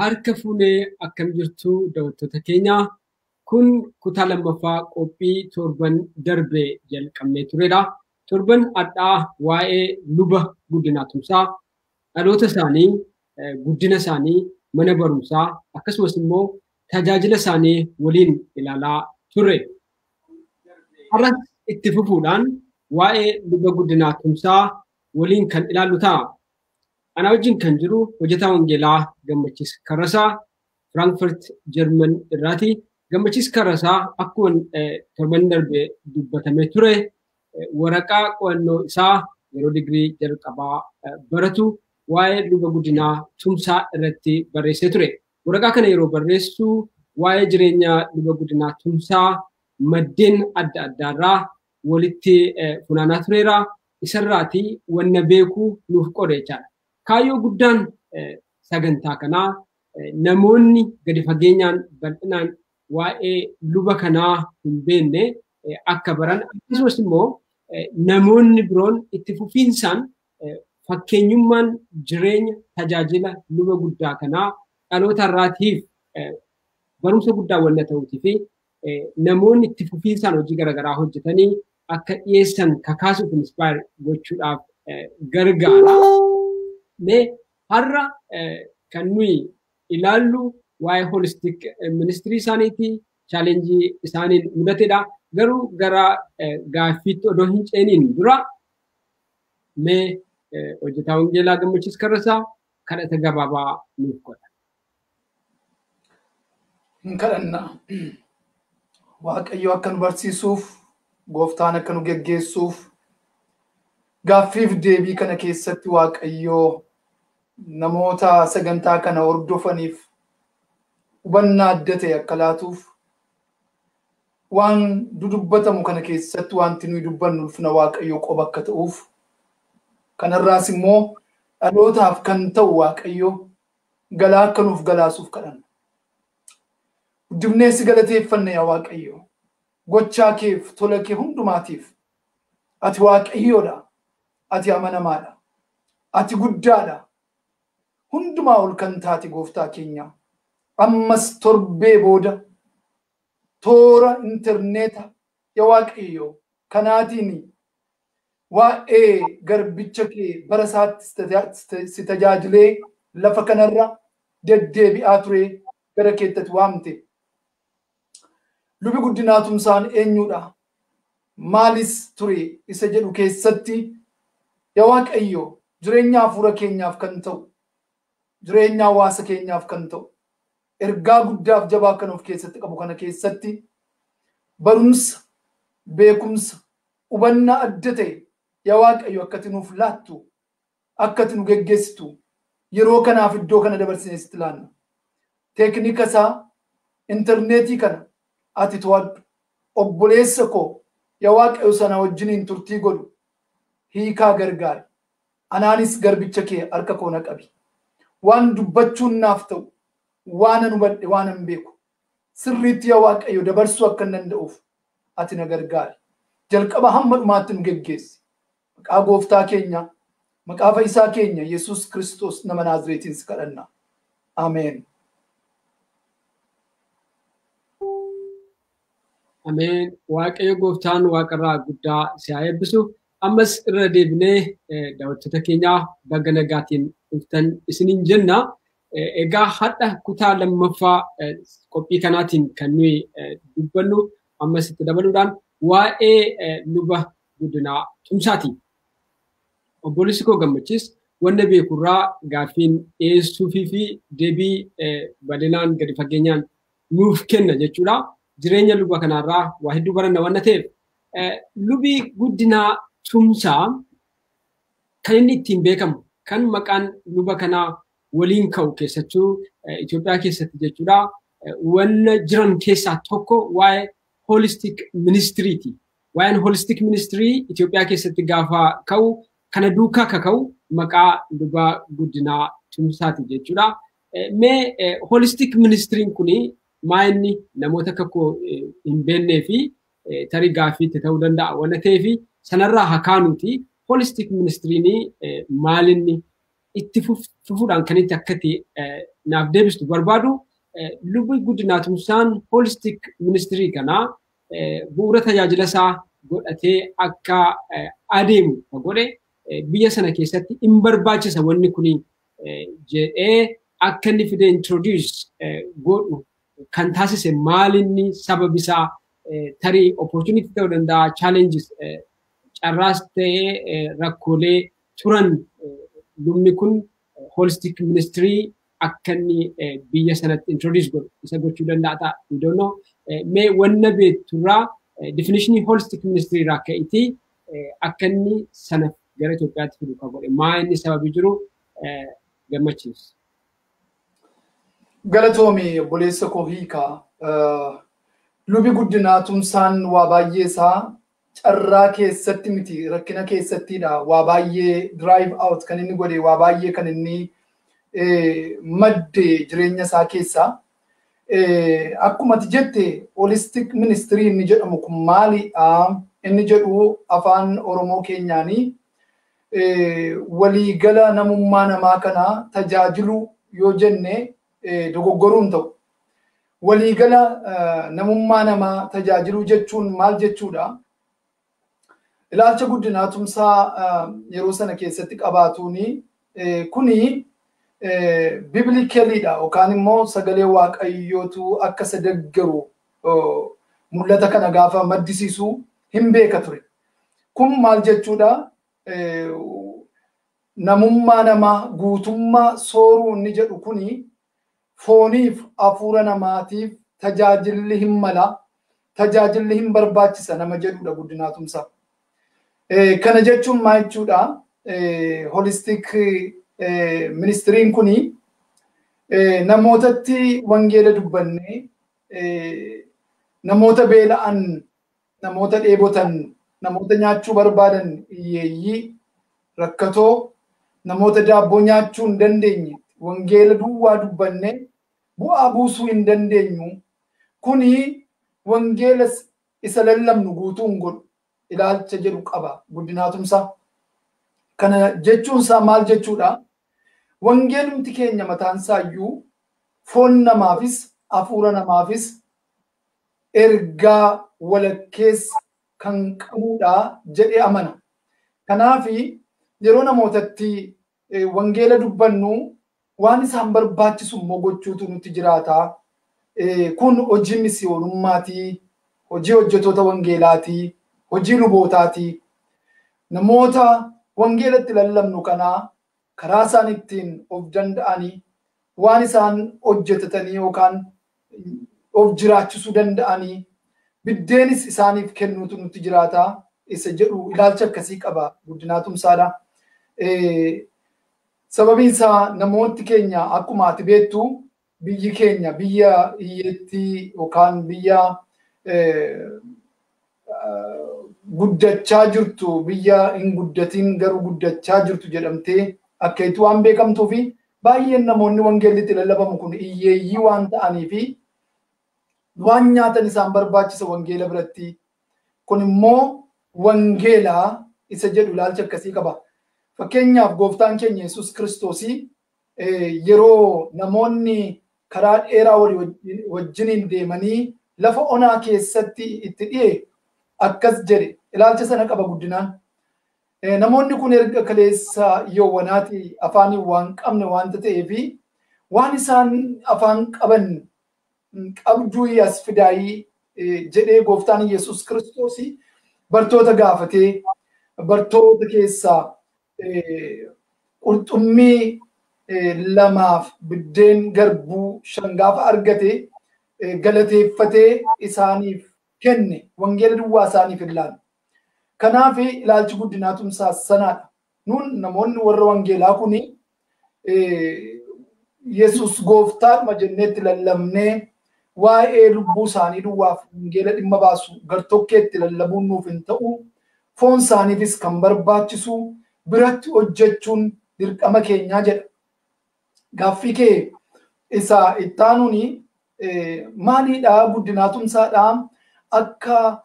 harka fuunee akkam jirtu daawwattoota keenya kun kutaa lammaffaa qophii torban darbee jalqabnee turedha. Torban addaa waa'ee luba guddinaa tumsaa dhaloota isaanii, guddina isaanii, mana barumsaa akkasumas immoo tajaajila isaanii waliin ilaalaa turre. Har'a itti fufuudhaan waa'ee luba guddinaa tumsaa waliin kan ilaallu ta'a. Ana wajjin kan jiru hojjetaa wangeelaa Gammachiis Karrasaa Frankfurt German irraati. Gammachiis Karrasaa akkuma torban darbee dubbatamee ture waraqaa qo'annoo isaa yeroo digirii jalqabaa baratu waa'ee luba guddinaa tumsaa irratti barreessee ture. Waraqaa kana yeroo barreessu waa'ee jireenya luba guddinaa tumsaa maddeen adda addaarraa walitti funaanaa tureera. Isarraati wanna beekuu nuuf qoode jechaadha. Kaayyoo guddaan sagantaa kanaa namoonni gadi fageenyaan bal'inaan waa'ee luba kanaa hin beekne akka baran akkasumas immoo namoonni biroon itti fufiinsaan fakkeenyummaan jireenya tajaajila luba guddaa kanaa dhaloota irraatiif barumsa guddaa wanna ta'uutii fi namoonni itti fufiinsaan hojii garaagaraa hojjetanii akka dhiyeessan kakaasuuf inspire gochuudhaaf gargaara. Mee har'a kan nuyi ilaallu waa'ee holistic ministry isaaniiti, chaalenjii isaaniin mudatedha. Garuu gara gaaffiitti odoo hin ceeniin dura mee hojjetaa wangeelaa Gammachiis Karrasaa kadhata gabaabaa nuuf godha. Hin kadhannaa. Waaqayyo akka nu barsiisuuf, Gooftaan akka nu geggeessuuf, gaaffiif deebii kana keessatti Waaqayyoo namoota sagantaa kana hordofaniif hubannaa adda ta'e akka laatuuf waan dudubbatamu kana keessatti wanti nuyi dubbannu ulfina Waaqayyoo qoba akka ta'uuf kanarraas immoo dhalootaaf kan ta'u Waaqayyoo galaa akka nuuf galaasuuf kadhanna. Guddifnee si galateeffanna yaa Waaqayyoo. Gochaa keef tola kee hundumaatiif ati Waaqayyoodha. Ati amanamaadha. Ati guddaadha. Hundumaa ol kan taate Gooftaa keenya. Ammas torbee booda toora interneeta yaa Waaqayyo kanaatiin waa'ee garbicha kee bara isaatti si tajaajilee lafa kanarra deddeebi'aa ture gara keettatti waamte. Lubi guddinaa tumsaan eenyudha? Maalis ture isa jedhu keessatti yaa Waaqayyo jireenya hafuura keenyaaf kan ta'u, jireenya hawaasa keenyaaf kan ta'u, ergaa guddaaf jabaa kan of keessatti qabu kana keessatti barumsa, beekumsa, hubannaa adda ta'e yaa Waaqayyo akka ati nuuf laattu, akka ati nu geggeessitu yeroo kanaaf iddoo kana dabarsinee sitti laanna. Teeknika isaa interneetii kana ati to'adhu. Obboleessa koo yaa Waaqayyo sana wajjiniin turtii godhu hiikaa gargaari. Anaanis garbicha kee harka koo na qabi. Waan dubbachuun naaf ta'u, waan an hubadhe, waan an beeku sirriitti yaa Waaqayyo dabarsuu akka hin danda'uuf ati na gargaari. Jalqaba hamma dhumaatti nu geggeessi. Maqaa Gooftaa keenya, maqaa Fayyisaa keenya Yesuus Kiristoos nama Naazreetiin si kadhanna. Ameen. Ameen. Waaqayyo Gooftaan waaqarraa guddaa si haa eebbisu. Ammas irra deebinee daawwattoota keenyaa baga nagaatiin dhuftan isiniin jenna. Egaa hadha kutaa lammaffaa qophii kanaatiin kan nuyi dubbannu ammas itti dabaluudhaan waa'ee luba guddinaa tumsaati. Obboleessi koo Gammachiis wanna beekurraa gaaffiin dhiyeessuufii fi deebii bal'inaan gadi fageenyaan nuuf kenna jechuudha. Jireenya luba kanarraa waa hedduu baranna wanna ta'eef lubi guddinaa tumsaa kan inni ittiin beekamu kan maqaan luba kanaa waliin ka'u keessattuu Itoophiyaa keessatti jechuudha. Wanna jiran keessaa tokko waa'ee holistic ministriiti. Waa'een holistic ministrii Itoophiyaa keessatti gaafa ka'u kana duukaa kaka'u maqaa luba guddinaa tumsaati jechuudha. Mee holistic ministriin kuni maa inni namoota akka koo hin beeknee fi tarii gaaffiitti ta'uu danda'a wanna ta'eef sanarraa hakaanuuti holistic ministriin maalinni itti fufuudhaan kan itti akkati naaf deebistu barbaadu lubbi guddinaa tumsaan holistic ministry kanaa bu'uura tajaajila isaa godhatee akka adeemu godhe biyya sana keessatti hin barbaachisa wanni kun jedhee akka inni fide introduce godhu kan taasise maalinni sababisaa tarii opportunity ta'uu danda'a challenges carraas ta'ee rakkoolee turan lubni kun holistic ministry akka inni biyya sanatti introduce godhu isa gochuu danda'a ta'a. We don't know. Mee wanna beekturraa definitionii holistic ministry irraa ka'iti akka inni sana gara Itoophiyaatti fidu kan godhe maa inni sababii jiru gammachiisa. Galatoomi obboleessa koo hiikaa. Lubi guddinaa tumsaan waa baay'ee isaa carraa keessatti miti rakkina keessattidha. Waa baay'ee drive out kan inni godhe waa baay'ee kan inni madde jireenya isaa keessaa. Akkuma ati jette holistic ministry inni jedhamu kun maalidha? Inni jedhu afaan Oromoo keenyaanii waliigala namummaa namaa kana tajaajilu yoo jenne dogoggoruun ta'u. Waliigala namummaa namaa tajaajiluu jechuun maal jechuudha? Ilaalcha guddinaa tumsaa yeroo sana keessatti qabaatuuni kuni biblikaliidha yookaan immoo sagalee waaqayyootu akka sadaggaru mul'ata kana gaafa maddisiisu hin beeka ture. Kun maal jechuudha? Namummaa namaa guutummaa sooruu inni jedhu kuni fooniif hafuura namaatiif tajaajilli hin mala tajaajilli hin barbaachisa nama jedhudha guddinaa tumsaa. Kana jechuun maal jechuudha? Holistic ministriin kuni namootatti wangeela dubbanne namoota beela'an namoota dheebotan namoota nyaachuu barbaadan hiyyeeyyii rakkatoo namoota daabboo nyaachuu hin dandeenye wangeela duwwaa dubbanne bu'aa buusuu hin dandeenyu kuni wangeela isa lallabnu guutuu hin godhu ilaalcha jedhu qaba guddinaa tumsaa. Kana jechuun isaa maal jechuudha? Wangeelumti keenya mataan isaayyuu foon namaafis hafuura namaafis ergaa walakkeessa kan qabudha jedhee amana. Kanaafi yeroo namootatti wangeela dubbannu waan isaan barbaachisu immoo gochuutu nutti jiraata. Kun hojii misiyoonummaatii, hojii hojjetoota wangeelaatii, hojii lubootaati. Namoota wangeelatti lallabnu kanaa karaa isaan ittiin of danda'anii waan isaan hojjetatanii yookaan of jiraachisuu danda'anii biddeenis isaaniif kennuutu nutti jiraata. Isa jedhu ilaalcha akkasii qaba guddinaa tumsaadha. Sababiin isaa namooti keenya akkuma ati beektu biyyi keenya biyya hiyyeettii yookaan biyya guddachaa jirtu biyya hin guddatiin garuu guddachaa jirtu jedhamtee akka itti waan beekamtuu fi baay'een namoonni wangeellitti lallabamu kun hiyyeeyyii waan ta'anii fi waan nyaatan isaan barbaachisa wangeela biratti. Kun immoo wangeelaa isa jedhu ilaalcha akkasii qaba. Fakkeenyaaf gooftaan keenya Yesuus Kiristoosii yeroo namoonni karaa dheeraa wajjiniin deemanii lafa onaa keessatti itti dhi'e akkas jedhe ilaalcha sana qaba guddinaan. Namoonni kun erga kaleessa yowwanaati afaanii waan qabne waanta ta'eefi waan isaan afaan qaban qabduu as fidaayii jedhee gooftaan Yesuus Kiristoosii bartoota gaafatee bartoota keessaa qurxummii lamaaf biddeen garbuu shan gaafa argate galateeffatee isaaniif kenne wangeela duwwaa isaaniif ilaalu. Kanaaf ilaalchi guddinaa tumsaa sanaadha. Nun namoonni warra wangeelaa kuni Yesuus gooftaadhuma jenneetti lallabnee waa'ee lubbuu isaanii duwwaaf wangeela dhimma baasu gartokkeetti lallabuun nuuf hin ta'u foon isaaniifis kan barbaachisu biratti hojjechuun dirqama keenyaa jedha. Gaaffii kee isa ittaanuuni maaliidha guddinaa tumsaadha akka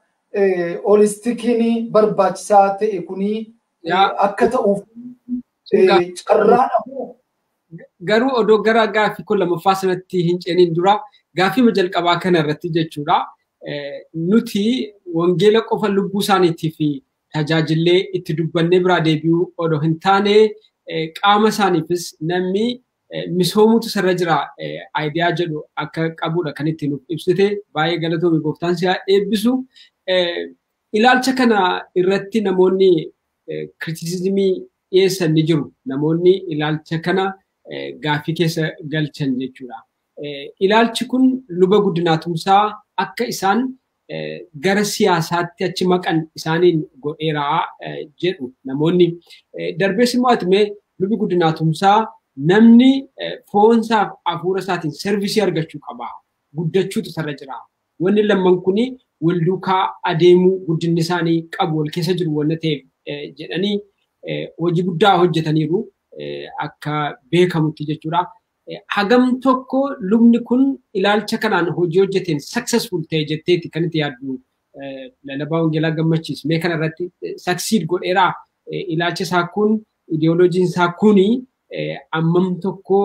holistikiin barbaachisaa ta'e kuni akka ta'uuf carraadha moo garuu odoo gara gaaffii kun lamaffaa sanatti hin ceeniin dura gaaffii jalqabaa kana irratti jechuudha. Nuti wangeela qofa lubbuu isaaniitiif tajaajillee itti dubbannee biraa deebi'uu odoo hin taane qaama isaaniifis namni misoomutu sirra jira aayidiyaa jedhu akka qabudha kan ittiin nuuf ibsite. Baay'ee galatoomii gooftaan si haa eebbisu. Ilaalcha kana irratti namoonni kiritisizimii dhiyeessan ni jiru. Namoonni ilaalcha kana gaaffii keessa galchan jechuudha. Ilaalchi kun luba Guddinaa Tumsaa akka isaan gara siyaasaatti achi maqan isaaniin godheeraa jedhu namoonni. Darbees immoo atimee lubi Guddinaa Tumsaa namni foonsaaf hafuura isaatiin servisii argachuu qaba. Guddachuutu sarara jira. Wanni lamman kuni wal duukaa adeemuu guddinni isaanii qabu wal keessa jiru wanna ta'eef jedhanii hojii guddaa hojjetaniiru akka beekamutti jechuudha. Hagam tokko lubni kun ilaalcha kanaan hojii hojjeteen successful ta'e jetteetti kan itti yaaddu Lallabaa Wangeelaa Gammachiis. Mee kana irratti succeed godheeraa ilaalcha isaa kun ideoloojiin isaa kuni ammam tokko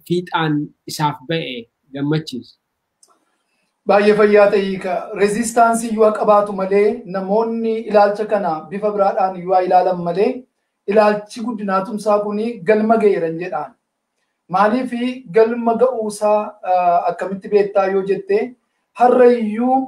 fiixaan isaaf ba'e Gammachiis. Baay'ee fayyaa ta'ii ka resistaansii yoo qabaatu malee namoonni ilaalcha kana bifa biraadhaan yoo ilaalan malee ilaalchi Guddinaa Tumsaa kuni galma ga'eeran jedhaan. Maaliif galma ga'uusaa akkamitti beektaa yoo jette harrayyuu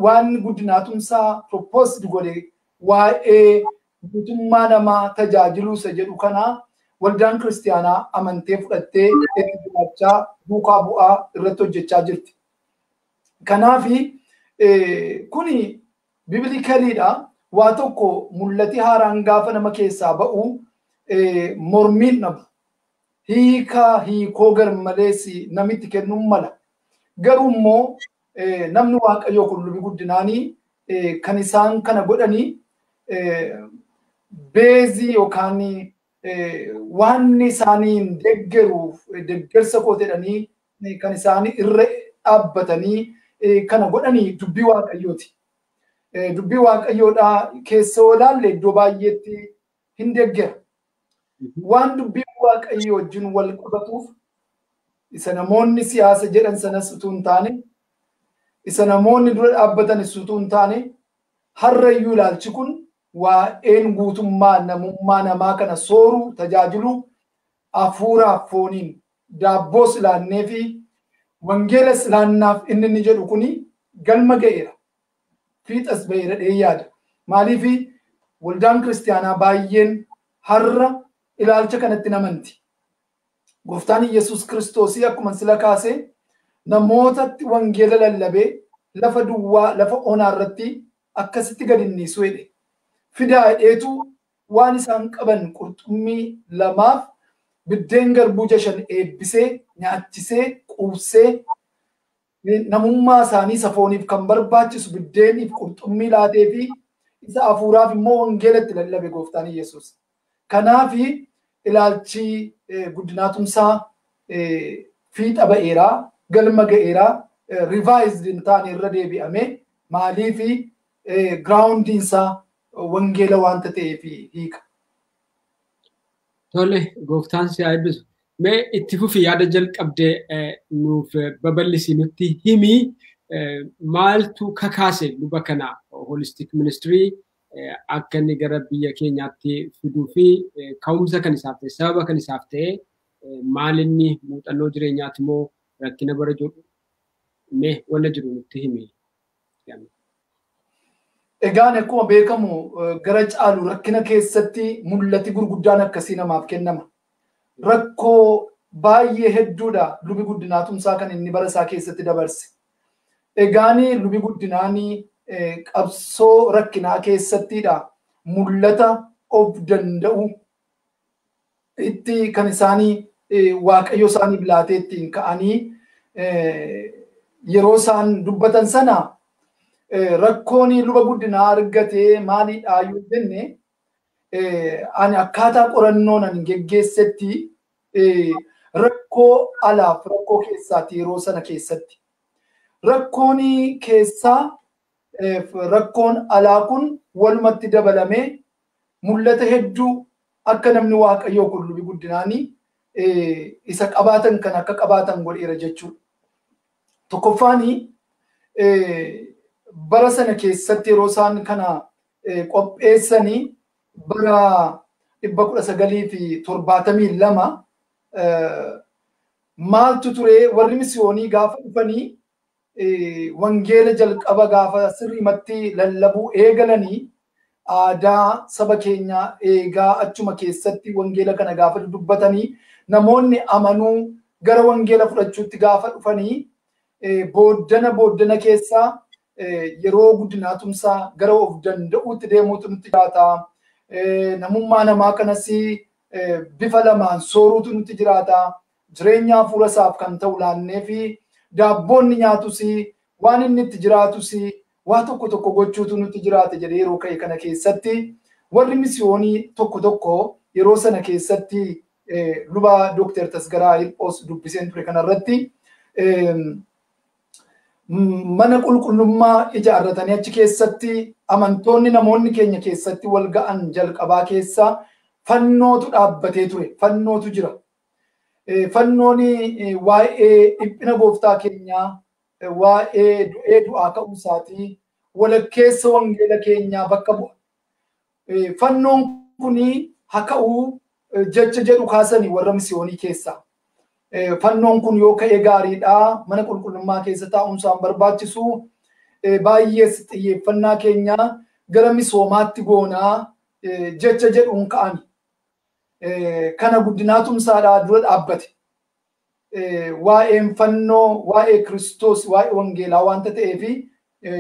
waan Guddinaa Tumsaa proposed godhe waa'ee guutummaa namaa tajaajiluusa jedhu kana waldaan kiristaanaa amantee fudhattee itti jiraachaa duukaa bu'aa irratti hojjechaa jirti. Kanaafi kuni bibilikaliidha. Waa tokko mul'ati haaraan gaafa nama keessaa ba'u mormiin dhabu. Hiikoo garmalees namitti kennuun mala. Garuu immoo namni Waaqayyoo kun lubi guddinaanii kan isaan kana godhanii beezii yookaan waan isaaniin deeggarsa koo jedhanii kan isaanii irra dhaabbatanii kana godhanii dubbii Waaqayyooti. Dubbii Waaqayyoodhaa keessa olaalle iddoo baay'eetti hin deeggera. Waan dubbii Waaqayyoo wajjin wal qabatuuf isa namoonni siyaasa jedhan sanas utuu hin taane isa namoonni dura dhaabbatan utuu hin taane harrayyuu ilaalchi kun waa'een guutummaa namummaa namaa kana sooruu tajaajilu hafuuraaf fooniin daabboos ilaannee fi wangeelas ilaannaaf inni jedhu kuni galma ga'eera. Fiixas ba'eera yaada. Maaliif waldaan kiristaanaa baay'een har'a ilaalcha kanatti namanti. Gooftaan Yesuus Kiristoosii akkuma sila kaase namootatti wangeela lallabee lafa duwwaa lafa onaa irratti akkasitti gad inniisu jedhe. Fidaa dheetu waan isaan qaban qurxummii lamaaf biddeen garbuu 6 eebbisee nyaachisee quubsee namummaa isaanii safooniif kan barbaachisu biddeeniif qurxummii laatee fi isa hafuuraaf immoo wangeelatti lallabe gooftaan Yesuus. Kanaafi ilaalchi Guddinaa Tumsaa fiixa ba'eeraa galma ga'eeraa revised hin taane irra deebi'ame maaliif groundiin isaa wangeela waanta ta'eef hiika. Tole gooftaan si haa eebbisu. Mee itti fufi yaada jalqabdee nuuf babal'isi nutti himi maaltu kakaase luba kana holistic ministry akka inni gara biyya keenyaatti fiduu fi ka'umsa kan isaaf ta'e sababa kan isaaf ta'e maalinni muuxannoo jireenyaati moo rakkina bara jiru mee wanta jiru nutti himi. Egaan akkuma beekamu gara caalu rakkina keessatti mul'ati gurguddaan akkasii namaaf kennama. Rakkoo baay'ee hedduudha lubi Guddinaa Tumsaa kan inni bara isaa keessatti dabarse. Egaani lubi Guddinaanii qabsoo rakkinaa keessattidha mul'ata of danda'u itti kan isaanii Waaqayyo isaanii bilaateettiin ka'anii yeroo isaan dubbatan sana rakkoon luba Guddinaa argatee maalidhaa yoo jenne ani akkaataa qorannoo nan geggeessetti rakkoo alaaf rakkoo keessaati yeroo sana keessatti rakkoon keessaa rakkoon alaa kun walumatti dabalamee mul'ata hedduu akka namni waaqayyoo kun lubi guddinaanii isa qabaatan kan akka qabaatan godheera jechuudha. Tokkoffaanii bara sana keessatti yeroo isaan kana qopheessanii bara 1972 maaltu ture warri misiyoonii gaafa dhufanii wangeela jalqaba gaafa sirrimatti lallabuu eegalanii aadaa saba keenyaa eegaa achuma keessatti wangeela kana gaafa dubbatanii namoonni amanuu gara wangeela fudhachuutti gaafa dhufanii booddana keessaa yeroo guddinaatumsaa gara of danda'uutti deemuutu nutti jiraata. Namummaa namaa kanas bifa lamaan sooruutu nutti jiraata. Jireenya hafuura isaaf kan ta'u laannee fi daabboonni nyaatus waan inni itti jiraatus waa tokko gochuutu nutti jiraata jedhee yeroo ka'e kana keessatti warri misiyoonii tokko yeroo sana keessatti luba Dr. Tasgaraa Hirphoos dubbiseen ture kanarratti mana qulqullummaa ijaarratanii achi keessatti amantoonni namoonni keenya keessatti wal ga'an jalqabaa keessa fannootu dhaabbatee ture. Fannootu jira. Fannooni waa'ee dhiphina gooftaa keenyaa, waa'ee du'aa ka'uu isaatii, walakkeessa wangeela keenyaa bakka bu'a. Fannoon kuni haa ka'uu jecha jedhu kaasanii warra misiyoonii keessaa. Fannoon kun yoo ka'e gaariidha. Mana qulqullummaa keessa taa'umsaan barbaachisu. Baay'ees xiyyeeffannaa keenyaa gara misoomaatti goonaa jecha jedhuun ka'ani. Kana guddinaatumsaadhaa dura dhaabbate. Waa'een fannoo, waa'ee Kiristoos, waa'ee wangeelaa wanta ta'eef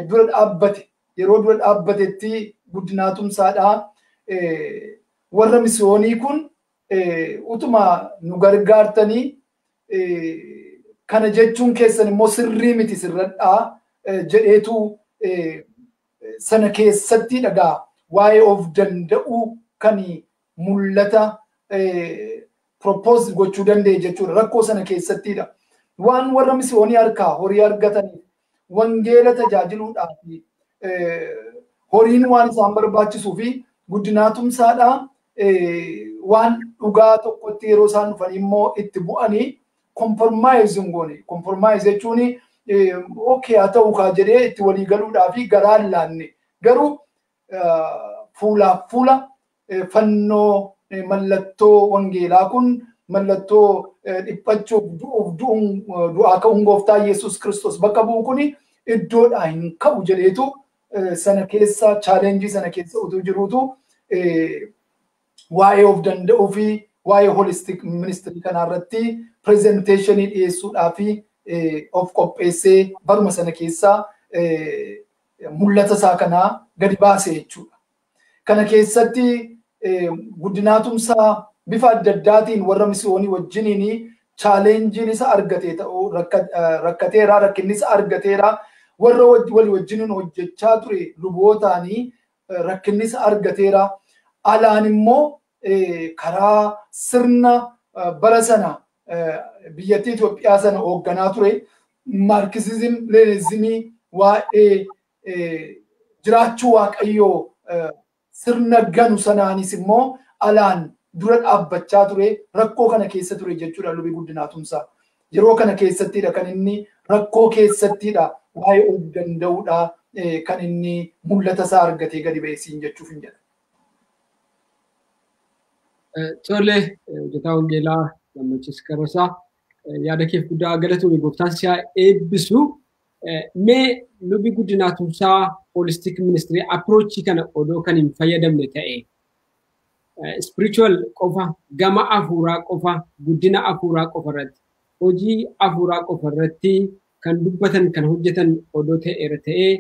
dura dhaabbate. Yeroo dura dhaabbatetti guddinaatumsaadhaa warra misiyoonii kun utuma nu gargaartanii kana jechuun keessan immoo sirrii miti sirradhaa jedheetu sana keessatti dhagaa waa'ee of danda'uu kan mul'ata propose gochuu danda'e jechuudha. Rakkoo sana keessattidha. Waan warra misiyoonii harkaa horii argatanii wangeela tajaajiluudhaaf horiin waan isaan barbaachisuu fi guddinaatumsaadhaa waan dhugaa tokkotti yeroo isaan dhufanii immoo itti bu'anii compromising goone. Compromise jechuun okay haa ta'u kaa jedhee itti walii galuudhaa fi garaan laanne. Garuu fuulaaf fuula fannoo mallattoo wangeelaa kun mallattoo dhiphachuuf du'aa ka'uun gooftaa Yesuus Kiristoos bakka bu'u kun iddoodhaa hin ka'u jedheetu sana keessa chaalenjii sana keessa utuu jiruutu waa'ee of danda'uu fi waa'ee holistic ministry kanarratti presentation dhiyeessuudhaa fi of qopheessee baruma sana keessaa mul'ata isaa kanaa gadi baase jechuudha. Kana keessatti guddinaatumsaa bifa adda addaatiin warra misiyoonii wajjiniin chaalenjiin isa argatee ta'uu rakkateera, rakkinni isa argateera. Warra walii wajjiniin hojjechaa ture lubootaanii rakkinni isa argateera. Alaan immoo karaa sirna bara sana biyyattii Itoophiyaa sana hoogganaa ture maarkisizim leenizimii waa'ee jiraachuu waaqayyoo sirna ganu sanaanis immoo alaan dura dhaabbachaa ture rakkoo kana keessa ture jechuudha lubi guddinaatumsaa. Yeroo kana keessattidha kan inni rakkoo keessattidha waa'ee of danda'uudha kan inni mul'ata isaa argatee gadi ba'eesiin jechuuf hin jedha. Tole hojjetaa wangeelaa Gammachiis Karrasaa yaada keef guddaa galatoomii gooftaan si haa eebbisu. Mee lubi guddinaatumsaa holistic ministry approach kana odoo kan hin fayyadamne ta'e spiritual qofa gama afuuraa qofa guddina afuuraa qofa irratti hojii afuuraa qofa irratti kan dubbatan kan hojjetan odoo ta'eera ta'ee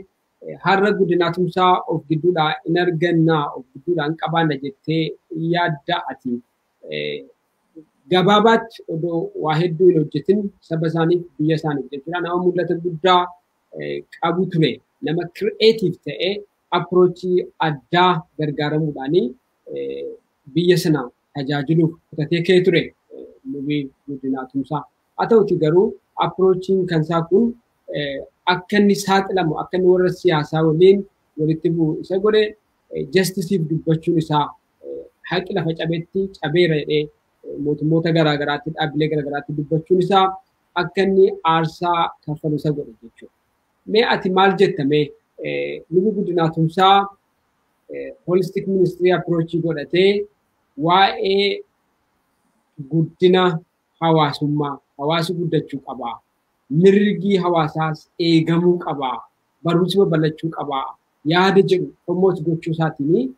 har'a guddinaatumsaa of gidduudhaa in argannaa of gidduudhaa hin qabaanna jettee yaadda ati gabaabaatti odoo waa hedduu hin hojjetin saba isaaniif biyya isaaniif jechuudha nama mul'ata guddaa qabu ture nama creative ta'ee approachii addaa gargaaramuudhaanii biyya sana tajaajiluuf kutatee ka'ee ture lubi guddinaatumsaa. Haa ta'uti garuu approachiin kan isaa kun akka inni saaxilamu akka inni warra siyaasaa waliin walitti bu'u isa godhe justisiif dubbachuun isaa haqi lafa cabeetti cabeera jedhee mootummoota garaagaraatti dhaabbilee garaagaraatti dubbachuun isaa akka inni aarsaa kaffalu isa godhe jechuudha. Mee ati maal jetta mee Nubi Guddinaa Tumsaa holistic ministry approach godhatee waa'ee guddina hawaasummaa hawaasi guddachuu qabaa mirgi hawaasaas eegamuu qabaa barumsi babal'achuu qabaa yaada jedhu promote gochuu isaatiin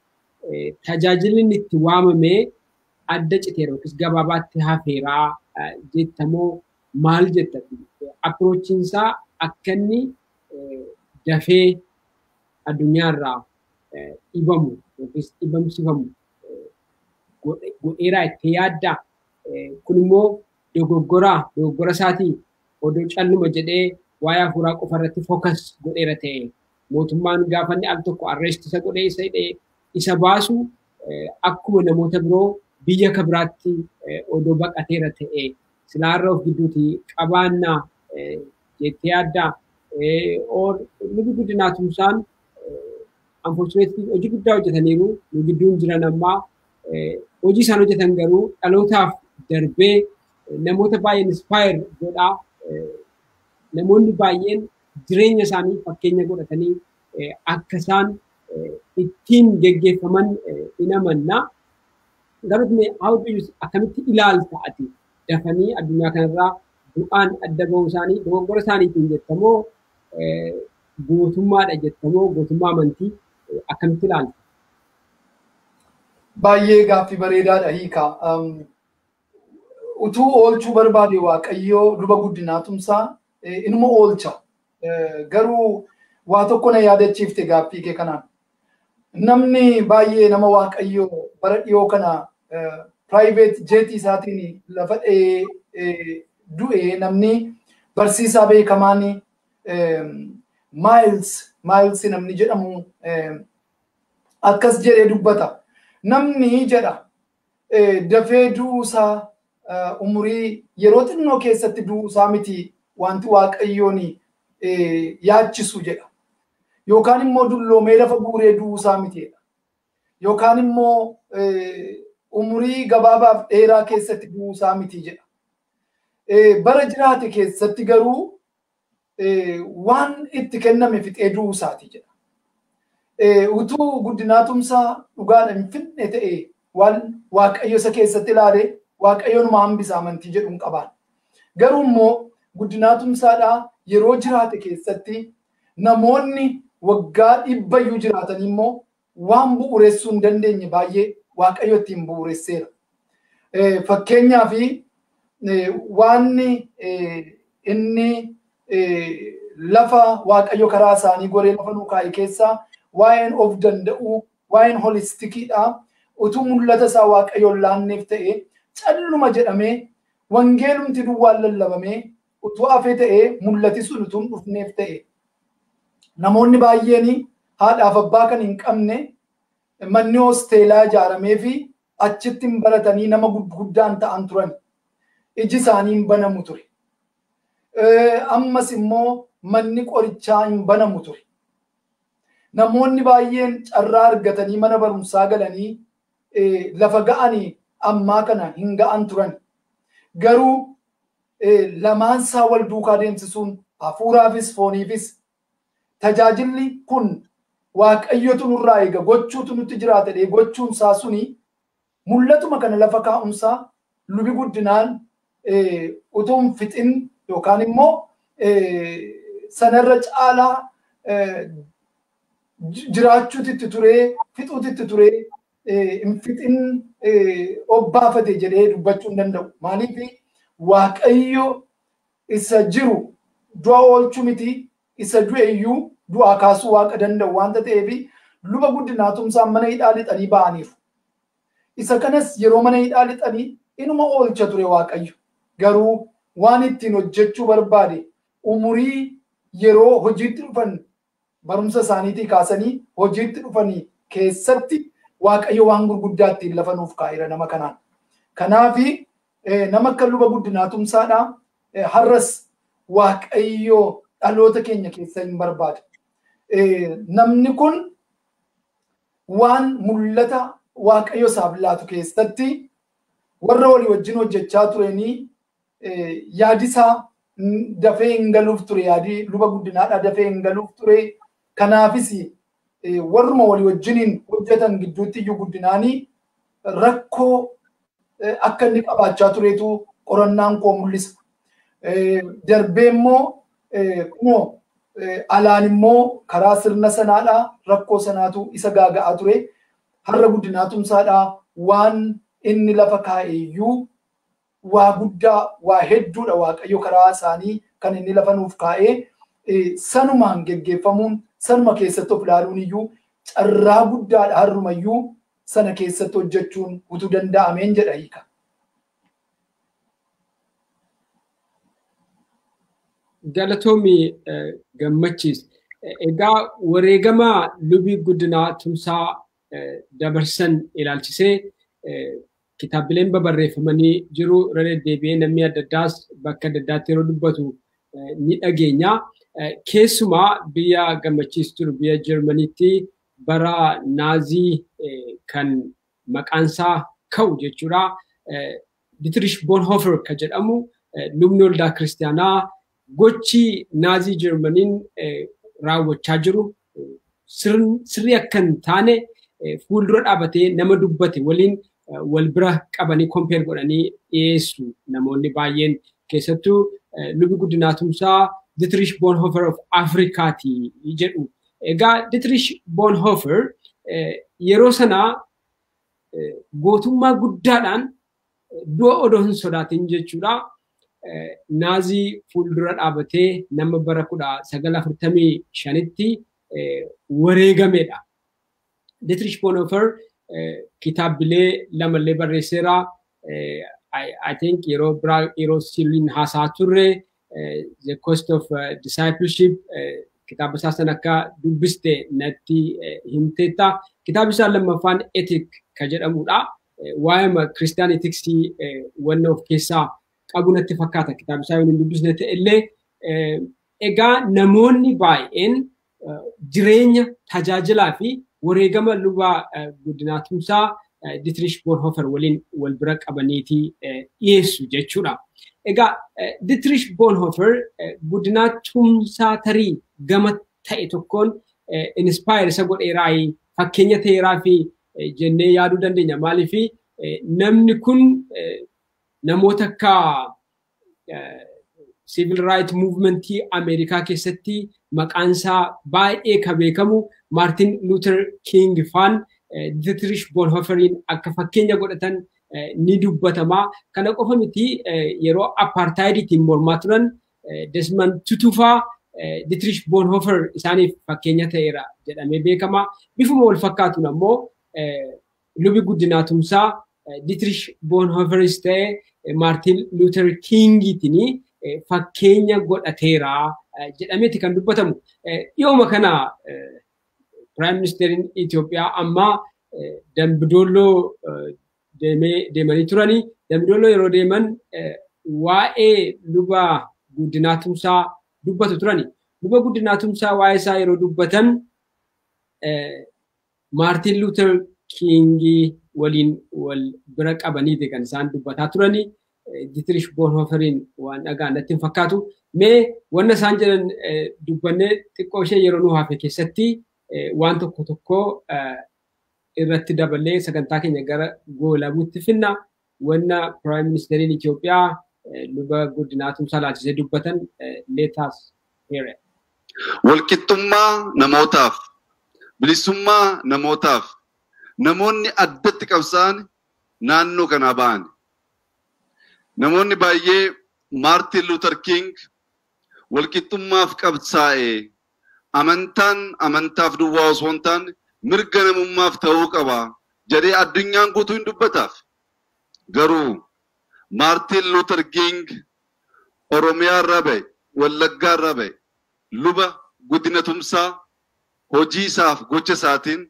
tajaajilli itti waamamee adda citeera yookiis gabaabaatti hafeeraa jettamoo maal jettati approachiin isaa akka inni dafee addunyaarraa dhibamu yookiis dhibamsifamu godheeraa itti yaaddaa kun immoo dogoggora isaatii odoo calluma jedhee waa'ee hafuuraa qofa irratti focus godheera ta'e mootummaan gaafanni al tokko arrest isa godhee isa baasu akkuma namoota biroo biyya kabiraatti odoo baqateera ta'e silaarra of gidduuti qabaannaa jettee yaaddaa Nubi Guddinaa Tumsaan unfortunately hojii guddaa hojjetaniiru nu gidduun jiran ammaa hojii isaan hojjetan garuu dhalootaaf darbee namoota baay'een inspire godhaa namoonni baay'een jireenya isaanii fakkeenya godhatanii akka isaan ittiin geggeeffaman hin amannaa. Garuu akkamitti ilaalta ati dafanii addunyaa kanarraa bu'aan adda bahuu isaanii dogoggora isaaniitiin jettamoo gootummaadha jettamoo gootummaa amantii akkamitti ilaalta? Baay'ee gaaffii bareedaadha hiika. Utuu oolchuu barbaade Waaqayyoo Luba Guddinaa Tumsaa inuma oolcha. Garuu waa tokko na yaadachiifte gaaffii kee kanaan. Namni baay'ee nama Waaqayyoo bara dhiyoo kana private jet isaatiin lafa du'e namni barsiisaa beekamaan Miles namni jedhamu akkas jedhee dubbata. Namni jedha dafee du'uusaa umurii yeroo xinnoo keessatti du'uusaa miti wanti Waaqayyoon yaachisu jedha. Yookaan immoo dulloomee lafa guuree du'uusaa miti. Yookaan immoo umurii gabaabaaf dheeraa keessatti du'uusaa miti jedha. Bara jiraate keessatti garuu waan itti kenname fixee du'uusaati jedha. Utuu Guddinaa Tumsaa dhugaadha hin finne ta'e waan Waaqayyo isa keessatti ilaale Waaqayyoon hambisa amantii jedhuun qabaan. Garuu immoo Guddinaa Tumsaadhaa yeroo jiraate keessatti namoonni waggaa 100 jiraatan immoo waan bu'uureessuu hin dandeenye baay'ee Waaqayyo ittiin bu'uuresseera. Fakkeenyaaf waan inni lafa Waaqayyo karaa isaanii goree lafa nuu kaa'e keessaa waa'een of danda'uu waa'een holistikiidha. Utuu mul'ata isaa Waaqayyoon laanneef ta'e calluma jedhamee wangeelumti duwwaan lallabamee utuu hafee ta'e mul'ati sun utuu dhufneef ta'e namoonni baay'een haadhaaf abbaa kan hin qabne manni hoosteelaa ijaaramee fi achitti hin baratanii nama guddaan ta'an turan. Iji isaanii hin banamu ture. Ammas immoo manni qorichaa hin banamu ture. Namoonni baay'een carraa argatanii mana barumsaa galanii lafa ga'anii ammaa kana hin ga'an turan. Garuu lamaansaa wal duukaa deemsisuun hafuuraafis fooniifis tajaajilli kun Waaqayyotu nurraa eega gochuutu nutti jiraata dhee gochuun isaa suni mul'atuma kana lafa kaa'umsaa Lubi Guddinaan utuu hin fixin yookaan immoo sanarra caalaa jiraachuutitti turee fixuutitti turee hin fixin obbaafate jedhee dubbachuu hin danda'u. Maaliif Waaqayyo isa jiru du'a oolchuu miti isa du'e iyyuu du'aa kaasuu Waaqa danda'u waanta ta'eef Luba Guddinaa Tumsaan mana hidhaa lixanii ba'aniiru. Isa kanas yeroo mana hidhaa lixanii inuma oolcha ture Waaqayyo. Garuu waan ittiin hojjechuu barbaade umurii yeroo hojiitti dhufan barumsa isaaniitii kaasanii hojiitti dhufanii keessatti Waaqayyo waan gurguddaa ittiin lafa nuuf kaa'eera nama kanaan. Kanaafi nama akka Luba Guddinaa Tumsaadhaa har'as Waaqayyo dhaloota keenya keessa hin barbaade. Namni kun waan mul'ata waaqayyo isaaf laatu keessatti warra walii wajjin hojjechaa turanii yaadisaa dafee hin galuuf ture, yaadi luba guddinaadha dafee hin galuuf ture. Kanaafis warruma walii wajjiniin hojjetan gidduutti iyyuu guddinaanii rakkoo akka inni qabaachaa turetu qorannaan koo mul'isa. Darbee immoo kunoo alaan immoo karaa sirna sanaadha rakkoo sanaatu isa gaaga'aa ture. Har'a guddinaatumsaadha waan inni lafa kaa'e iyyuu waa guddaa waa hedduudha waaqayyo karaa isaanii kan inni lafa nuuf kaa'e. Sanumaan geggeeffamuun sanuma keessatti of ilaaluun iyyuu carraa guddaadha. Har'umayyuu sana keessatti hojjechuun utuu danda'ameen jedha hiika. Galatoomii Gammachiis. Egaa wareegama lubii guddinaa tumsaa dabarsan ilaalchisee kitaabileen barreeffamanii jiru. Irra deddeebi'ee namni adda addaas bakka adda addaatti yeroo dubbatu ni dhageenya. Keessumaa biyya Gammachiis jiru biyya Jarmaniitti bara naazii kan maqaansaa ka'u jechuudha. Dietrich Bonhoeffer kan jedhamu lubni waldaa kiristaanaa gochi naazii Jarmaniin raawwachaa jiru sirrii akka hin taane fuuldura dhaabatee nama dubbate waliin wal bira qabanii kompeer godhanii dhiyeessu namoonni baay'een, keessattuu lubi guddinaa tumsaa Dietrich Bonhoeffer of Afrikaati jedhu. Egaa Dietrich Bonhoeffer yeroo sana gootummaa guddaadhaan du'a odoo hin sodaatin jechuudha. Naazii fuuldura dhaabatee nama bara 1945tti wareegamedha. Dietrich Bonhoeffer kitaabilee lamallee barreesseera. I think yeroo sirriin haasaa turre The Cost of Discipleship kitaaba isaa sana akka dubbiste natti himteetta. Kitaabni isaa lammaffaan Ethic kan jedhamudha. Waa'ee Christian Ethics wanna of keessaa qabu natti fakkaata. Kitaabni isaa yoon dubbisne ta'ellee egaa namoonni baay'een jireenya tajaajilaa fi wareegama luba guddinaa tumsaa Dietrich Bonhoeffer waliin wal bira qabaniiti dhiyeessu jechuudha. Egaa Dietrich Bonhoeffer guddinaa tumsaa tarii gama ta'e tokkoon inspire isa godheeraa fakkeenya ta'eeraa fi jennee yaaduu dandeenya. Maaliif namni kun namoota akka civil right movementii Ameerikaa keessatti maqaansaa baay'ee kan beekamu Martin Luther King faan Dietrich Bonhoefferiin akka fakkeenya godhatan ni dubbatama. Kana qofa miti yeroo apartheidiitiin mormaa turan Desmond Tutu faa Dietrich Bonhoeffer isaaniif fakkeenya ta'eera jedhamee beekama. Bifuma wal fakkaatuun ammoo lubi guddinaa tumsaa Dietrich Bonhoefferis ta'e Martin Luther Kingiitiin fakkeenya godhateera jedhameeti kan dubbatamu. Yooma kana Prime Ministeriin Itoophiyaa amma Dambidolloo deemanii turanii. Dambidolloo yeroo deeman waa'ee luba guddinaa tumsaa dubbatu turani. Luba guddinaa tumsaa waa'ee isaa yeroo dubbatan Martin Luther King waliin wal bira qabaniiti kan isaan dubbataa turani. Dietrich Bonhoefferiin waan dhagaan natti hin fakkaatu. Mee wanna isaan jedhan dubbannee xiqqoo ishee yeroo nu hafe keessatti waan tokko irratti dabalee sagantaa keenya gara goolabuutti finna. Wanna Prime Ministeriin Itoophiyaa luba guddinaa tumsaa laalchisee dubbatan let us hear it. Walqixxummaa namootaaf, bilisummaa namootaaf, namoonni addatti qabsaan naannoo kanaa ba'an. Namoonni baay'ee Martin Luther King walqixxummaaf qabsaa'e amantaaf duwwaa osoo hin taane mirga namummaaf ta'uu qaba jedhee addunyaan guutuu hin dubbataaf. Garuu Martin Luther King Oromiyaa irraa ba'e, Wallaggaa irraa ba'e, luba guddina tumsaa hojii isaaf gocha isaatiin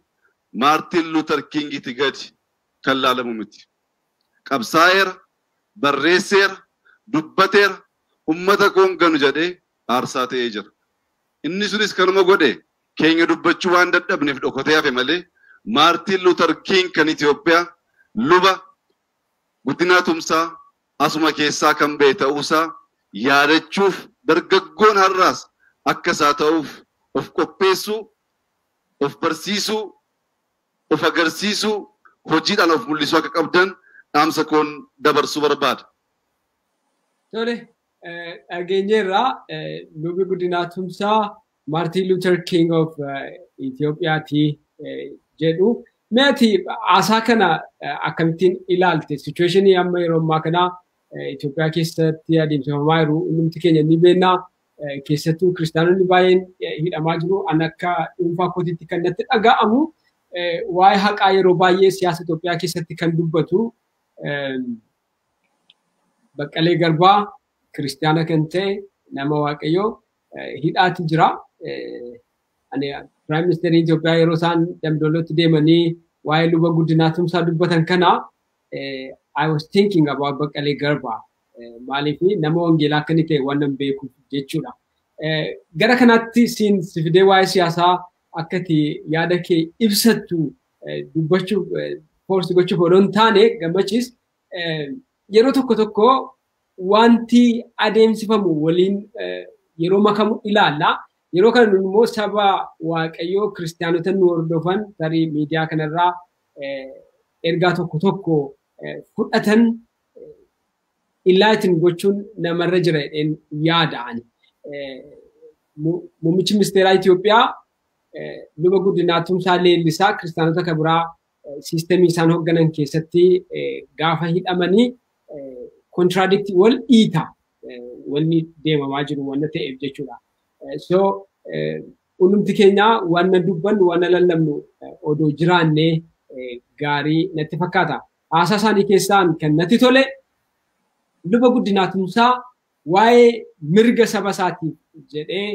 Martin Luther King itti gadi kan laalamu miti. Qabsaa'eera, barreesseera, dubbateera, ummata koon ganu jedhee aarsaa ta'ee jira. Inni sunis kanuma godhe keenya dubbachuu waan dadhabneef dhokotee hafe malee Maartin Luther King kan Itoophiyaa luba guddinaa tumsaa asuma keessaa kan ba'e ta'uusaa yaadachuuf dargaggoon har'aas akka isaa ta'uuf of qopheessuu, of barsiisuu, of agarsiisuu, hojiidhaan of mul'isuu akka qabdan dhaamsa koon dabarsuu barbaada. Tole, dhageenyeerraa lubi guddinaa tumsaa Martin Luther King of Itoophiyaati jedhu. Meeti haasaa kana akkamittiin ilaalte? Situationii amma yeroo ammaa kana Itoophiyaa keessatti adeemsifamaa jiru hundumti keenya ni beekna. Keessattuu kiristaanonni baay'een hidhamaa jiru. An akka dhuunfaa kootiitti kan natti dhaga'amu waa'ee haqaa yeroo baay'ee siyaasa Itoophiyaa keessatti kan dubbatu Baqqalee Garbaa kiristaana kan ta'e nama Waaqayyoo hidhaati jira. Prime Minister Itoophiyaa yeroo isaan Damdoolootti deemanii waa'ee luba guddinaa tumsaa dubbatan kana I was thinking about Baqqalee Garbaa. Maaliif nama wangeelaa akka inni ta'e waan hin beekuuf jechuudha. Gara kanatti siin si fidee waa'ee siyaasaa akka itti yaada kee ibsattu dubbachuuf forsi gochuuf odoo hin taane gammachiis yeroo tokko tokko wanti adeemsifamu waliin yeroo makamu ilaalla. Yeroo kana immoo saba Waaqayyoo kiristaanota nu hordofan tarii miidiyaa kanarraa ergaa tokko tokko fudhatan illaatiin gochuun namarra jira jedheen yaadaan. Muummichi ministeeraa Itoophiyaa luba guddinaa tumsaa leellisaa kiristaanota kan biraa siistemii isaan hoogganan keessatti gaafa hidhamanii kontiraadigtii wal dhiita wanni deemamaa jiru wanna ta'eef jechuudha. So hundumti keenya wanna dubbannu wanna lallabnu odoo jiraannee gaarii natti fakkaata. Haasaa isaanii keessaan kan natti tole luba guddinaa tumsaa waa'ee mirga saba isaatiif jedhee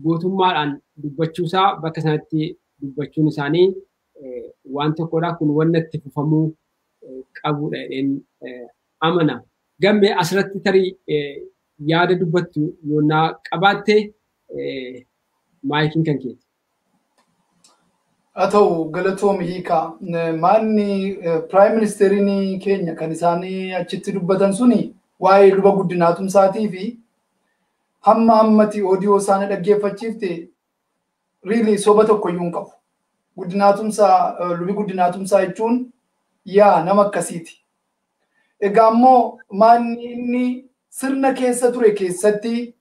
gootummaadhaan dubbachuusaa bakka sanatti dubbachuun isaanii waan tokkodha. Kun wanna itti fufamuu qabudha jedheen amana. Gammee asirratti tarii yaada dubbattu yoonaa qabaatte maayikiin kan keeti. Haa ta'u galatoom hiikaa. Maanni Prime Ministeriin keenya kan isaanii achitti dubbatan suni waa'ee luba guddinaa tumsaatii fi hamma ammatti oodiyoo isaanii dhaggeeffachiifte really soba tokko iyyuu hin qabu. Lubi guddinaa tumsaa jechuun yaa nama akkasiiti. Egaa ammoo maanni inni sirna keessa ture keessatti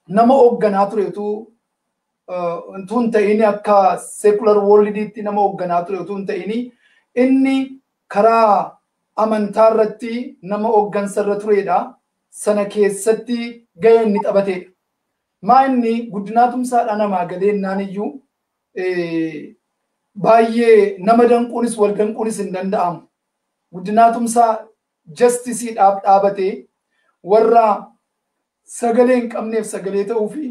nama hoogganaa turetu tun ta'ini akka secular worldiitti nama hoogganaa ture tun ta'ini inni karaa amantaa irratti nama hooggansarra turedha. Sana keessatti gahee inni taphateedha. Maa inni guddinaa tumsaadha namaa galeennaan iyyuu baay'ee nama danquunis wal danquunis hin danda'amu. Guddinaa tumsaa justisiidhaaf dhaabatee warra sagalee hin qabneef sagalee ta'uu fi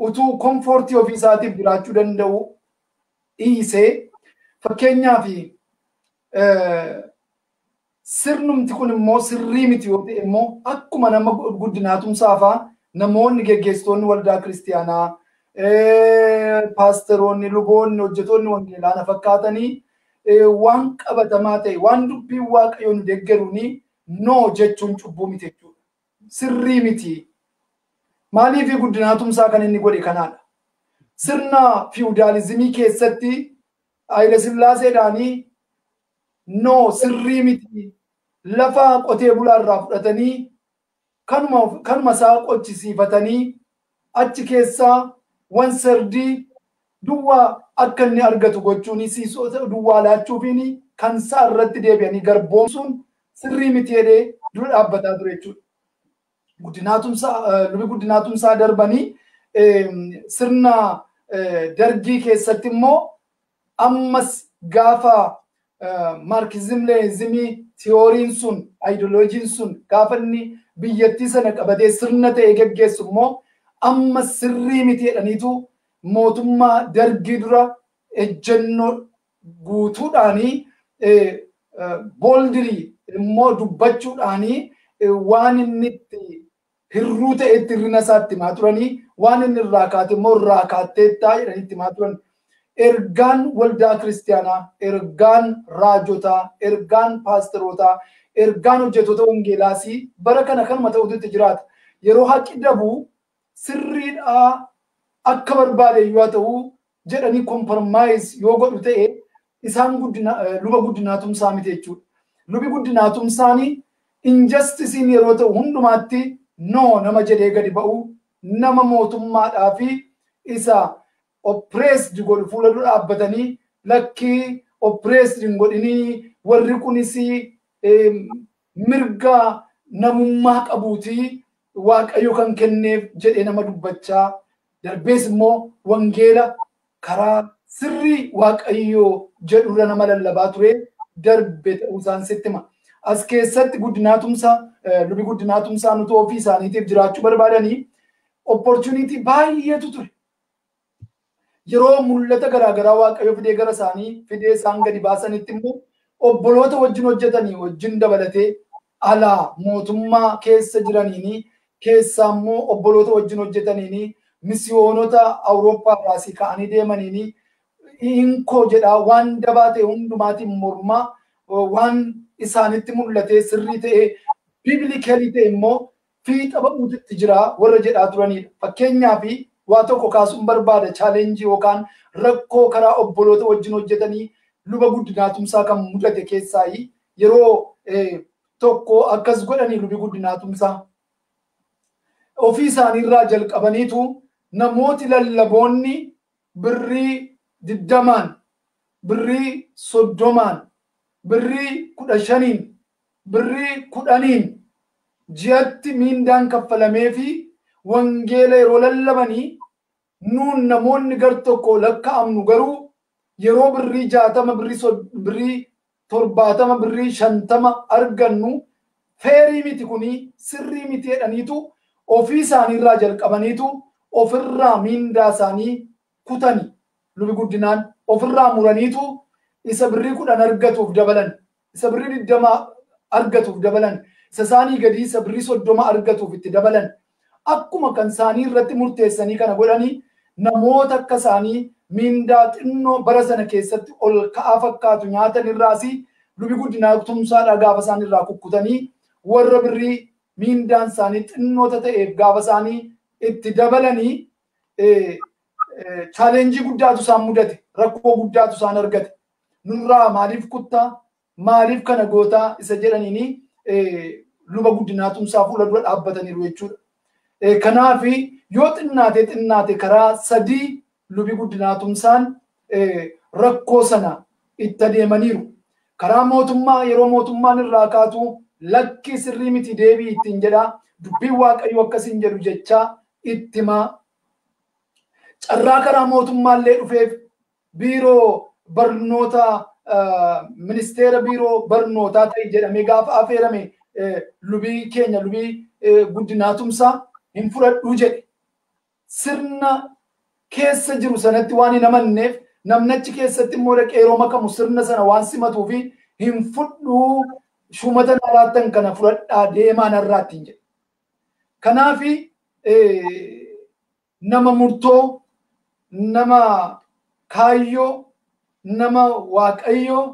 utuu komfoortii ofii isaatiif jiraachuu danda'u dhiisee fakkeenyaaf sirnumti kun immoo sirrii miti yoo ta'e immoo akkuma nama guddinaa tumsaafaa namoonni geggeessitoonni waldaa kiristiyaanaa paasteroonni luboonni hojjetoonni wangeelaa na fakkaatanii waan qabatamaa ta'e waan dubbiin waaqayyoon deeggaruuni no jechuun cubbuu miti jechuudha. Sirrii miti. Maaliif guddinaa tumsaa kan inni godhe kanaadha. Sirna fiudaalizimii keessatti Haile Sillaaseedhaanii no sirrii miti. Lafa qotee bulaa irraa fudhatanii kanuma isaa qochisiifatanii achi keessaa wan sardii duwwaa akka inni argatu gochuun siisota duwwaa laachuufiin kan isaa irratti deebi'anii garboomsuun sirrii miti jedhee dura dhaabbataa ture jechuudha. Lubi guddinaa tumsaa darbanii sirna dargii keessatti immoo ammas gaafa maarkizim leenizimii tiyooriin sun aayidoloojiin sun gaafa inni biyyattii sana qabatee sirna ta'e geggeessu immoo ammas sirrii miti jedhaniitu mootummaa dargii dura ejjennoo guutuudhaanii booldirii immoo dubbachuudhaanii waan inni itti hirruu ta'etti hirrina isaatti himaa turanii waan inni irraa kaate immoo irraa kaatteettaa jedhanii itti himaa turan. ergaan waldaa kiristaanaa, ergaan raajotaa, ergaan paasterotaa, ergaan hojjettoota wangeelaasii bara kana kanuma ta'utti jiraata. Yeroo haqi dabuu sirriidhaa akka barbaade yoo ta'u jedhanii kompromaayis yoo godhu ta'e isaan luba guddinaatumsaa miti jechuudha. Lubi guddinaatumsaanii injastisiin yeroo ta'u hundumaatti nama jedhee gadi ba'u, nama mootummaadhaa fi isa oppressed godhu fuula dura dhaabbatanii lakkii oppressed hin godhinii warri kunis mirga namummaa qabuutii Waaqayyo kan kenneef jedhee nama dubbachaa darbees immoo wangeela karaa sirrii Waaqayyo jedhurra nama lallabaa ture darbe ta'uusaan sitti hima. As keessatti lubi guddinaatumsaa nuti ofii isaaniitiif jiraachuu barbaadanii opportunity baay'eetu ture. Yeroo mul'ata garaagaraa Waaqayyo fidee gara isaanii fidee isaan gadi baasanitti immoo obboloota wajjin hojjetanii wajjin dabalatee alaa mootummaa keessa jiraniini keessaa immoo obboloota wajjin hojjetaniini misiyoonota Awurooppaa irraasii ka'anii deemaniini hinkoo jedhaa waan dabaa ta'e hundumaatiin mormaa waan isaanitti mul'atee sirrii ta'e biibilikaalii ta'e immoo fiixa ba'uutitti jira warra jedhaa turanidha. Fakkeenyaaf waa tokko kaasuun barbaada chaalenjii yookaan rakkoo karaa obboloota wajjin hojjetanii luba guddinaatumsaa kan mudate keessaa yeroo tokko akkas godhanii lubi guddinaatumsaa ofii isaaniirraa jalqabaniitu namooti lallaboonni birrii 20, birrii 30, birrii 15, birrii 10 ji'atti miindaan kaffalamee fi wangeela yeroo lallabanii nuun namoonni gar tokko lakkaa'amnu garuu yeroo birrii 60, birrii 70, birrii 50 argannu feerii miti kuni sirrii miti jedhaniitu ofii isaaniirraa jalqabaniitu ofirraa miindaa isaanii kutani. Lubi guddinaan ofirraa muraniitu isa birrii 10 argatuuf dabalan, isa birrii 20 argatuuf dabalan, isa isaanii gadi isa birrii 30 argatuuf itti dabalan. Akkuma kan isaanii irratti murteessanii kana godhanii namoota akka isaanii miindaa xinnoo bara sana keessatti ol ka'aa fakkaatu nyaatan irraasi lubi guddinaatumsaadhaa gaafa isaan irraa kukkutanii warra birrii miindaan isaanii xinnoota ta'eef gaafa isaanii itti dabalanii chaalenjii guddaatu isaan mudate, rakkoo guddaatu isaan argate. Nurraa maaliif kuttaa, maaliif kana gootaa isa jedhaniini luba guddinaatumsaa fuula dura dhaabbataniiru jechuudha. Kanaaf yoo xinnaate karaa sadii lubi guddinaatumsaan rakkoo sana itti adeemaniiru. Karaa mootummaa yeroo mootummaan irraa kaatu lakki sirrii miti deebii ittiin jedhaa dubbiin Waaqayyo akkasiin jedhu jechaa itti himaa. Carraa karaa mootummaallee dhufeef biiroo barnoota ministeera biiroo barnootaa ta'e jedhamee gaafa affeerame lubii keenya lubii guddinaatumsaa hin fudhadhuu jedhe. Sirna keessa jiru sanatti waan hin amanneef namnachi keessatti immoo dhaqee yeroo makamu sirna sana waan simatuu fi hin fudhuu shumata nalaattan kana fudhadhaa deemaa narraattiin jedhe. Kanaaf nama murtoo, nama kaayyoo, nama Waaqayyoo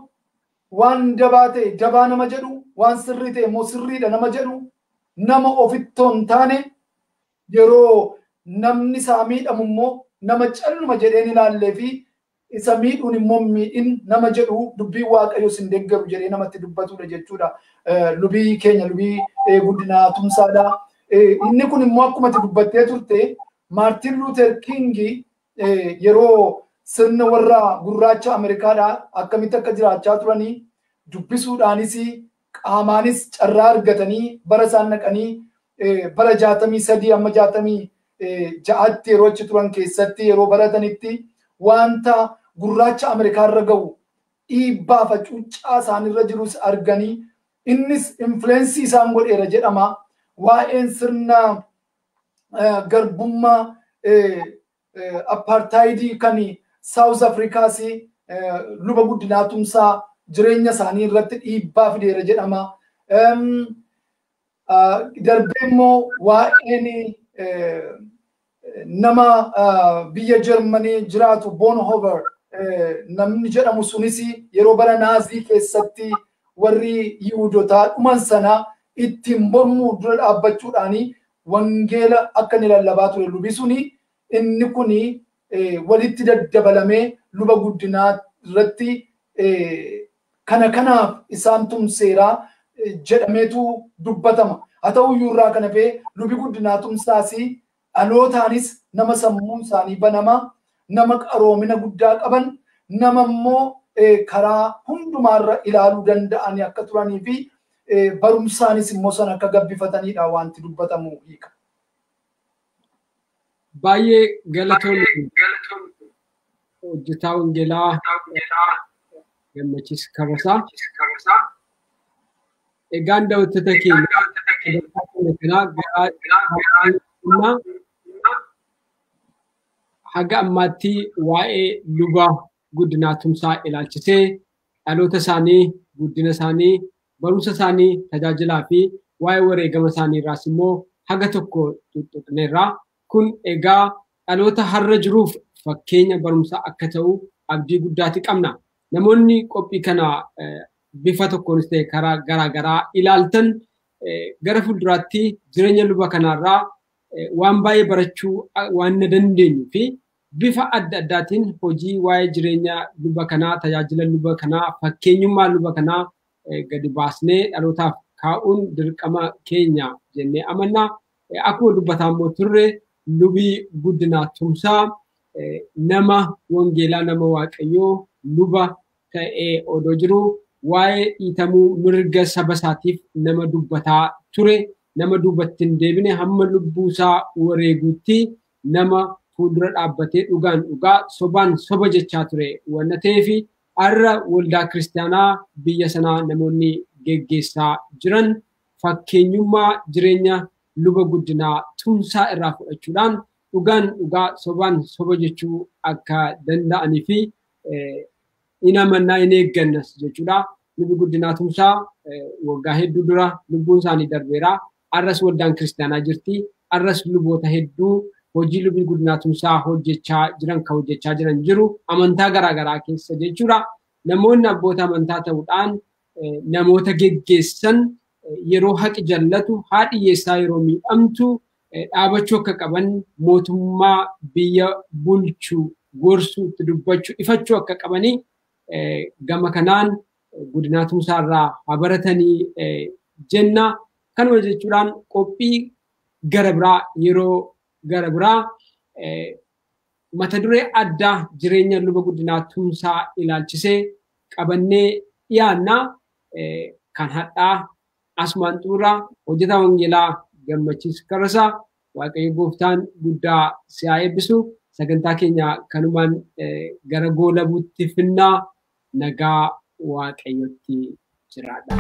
waan dabaa ta'e dabaa nama jedhu, waan sirrii ta'e immoo sirriidha nama jedhu, nama ofittoo hin taane yeroo namni isaa miidhamu immoo nama calluma jedheen ilaallee fi isa miidhuun immoo miidhin nama jedhu dubbii Waaqayyo sin deeggaru jedhee namatti dubbatudha jechuudha. Lubii keenya lubii guddinaatumsaadha. Inni kun immoo akkuma dubbattee turte Maartin Luther King yeroo sirna warra gurraacha Ameerikaadhaa akkamitti akka jiraachaa turanii dubbisuudhaanis qaamaanis carraa argatanii bara isaan naqanii bara 63 amma 66tti yeroo achi turan keessatti yeroo baratanitti wanta gurraacha Ameerikaarra ga'u dhiibbaa fi cuuccaa isaanirra jirus arganii innis influensii isaan godheera jedhama. Waa'een sirna garbummaa apartheid kan South Africaas luba guddinaatumsaa jireenya isaanii irratti dhiibbaa fideera jedhama. Darbee immoo waa'een nama biyya Germany jiraatu Bonhoeffer namni jedhamu sunis yeroo bara naazii keessatti warri Yihuudotaa dhuman sana ittiin mormuu dura dhaabbachuudhaani wangeela akka inni lallabaa ture lubi suni inni kuni walitti daddabalamee luba guddinaa irratti kanaaf isaan tumseeraa jedhameetu dubbatama. Haa ta'u iyyuu irraa kana fee lubi guddinaa tumsaasi dhalootaanis nama sammuun isaanii banama, nama qaroomina guddaa qaban, nama immoo karaa hundumaarra ilaaluu danda'anii akka turanii fi barumsaanis immoo sana akka gabbifatanidha wanti dubbatamu hiika. Baay'ee galatoonni hojjetaa wangeelaa Gammachiis Karrasaa. Egaan daawwattoota keenya haga ammaatti waa'ee luba guddinaa tumsaa ilaalchisee dhaloota isaanii, guddina isaanii, barumsa isaanii, tajaajilaa fi waa'ee wareegama isaanii irraas immoo haga tokko tuttuqneerra. Kun egaa dhaloota har'a jiruuf fakkeenya barumsaa akka ta'u abdii guddaati qabna. Namoonni qophii kana bifa tokkoonis ta'e karaa garaagaraa ilaaltan gara fuulduraatti jireenya luba kanaarraa waan baay'ee barachuu waan dandeenyu fi bifa adda addaatiin hojii waa'ee jireenya luba kanaa, tajaajila luba kanaa, fakkeenyummaa luba kanaa gadi baasnee dhalootaaf kaa'uun dirqama keenya jennee amanna. Akkuma dubbataa immoo turre lubii guddinaa tumsaa nama wangeelaa, nama waaqayyoo luba ta'ee odoo jiru waa'ee dhiitamuu mirga saba isaatiif nama dubbataa ture, nama duubatti hin deebine hamma lubbuusaa wareeguutti nama fuuldura dhaabbatee dhugaan dhugaa, sobaan soba jechaa ture wanna ta'eef har'a waldaa kiristaanaa biyya sanaa namoonni geggeessaa jiran fakkeenyummaa jireenya luba guddinaa tumsaa irraa fudhachuudhaan dhugaan dhugaa, sobaan soba jechuu akka danda'anii fi inamannaa hin eeggannas jechuudha. Lubi guddinaa tumsaa waggaa hedduu dura lubbuun isaanii darbeera. Har'as waldaan kiristaanaa jirti. Har'as luboota hedduu hojii lubii guddinaa tumsaa hojjechaa jiran kan hojjechaa jiran jiru. Amantaa garaagaraa keessa jechuudha. Namoonni abboota amantaa ta'uudhaan namoota geggeessan yeroo haqi jallatu, haadhi hiyyeessaa yeroo miidhamtu dhaabachuu akka qaban, mootummaa biyya bulchuu, gorsuu, itti dubbachuu, ifachuu akka qabanii gama kanaan guddinaa tumsaarraa haa baratanii jenna. Kanuma jechuudhaan qophii gara biraa yeroo gara biraa mata duree addaa jireenya luba guddinaa tumsaa ilaalchisee qabannee dhiyaanna. Kan hadhaa asumaan xuuraa hojjetaa wangeelaa Gammachiis Karrasaa. Waaqayyo gooftaan guddaa si haa eebbisu. Sagantaa keenya kanumaan gara goolabuutti finnaa. Nagaa waaqayyotti jiraadha.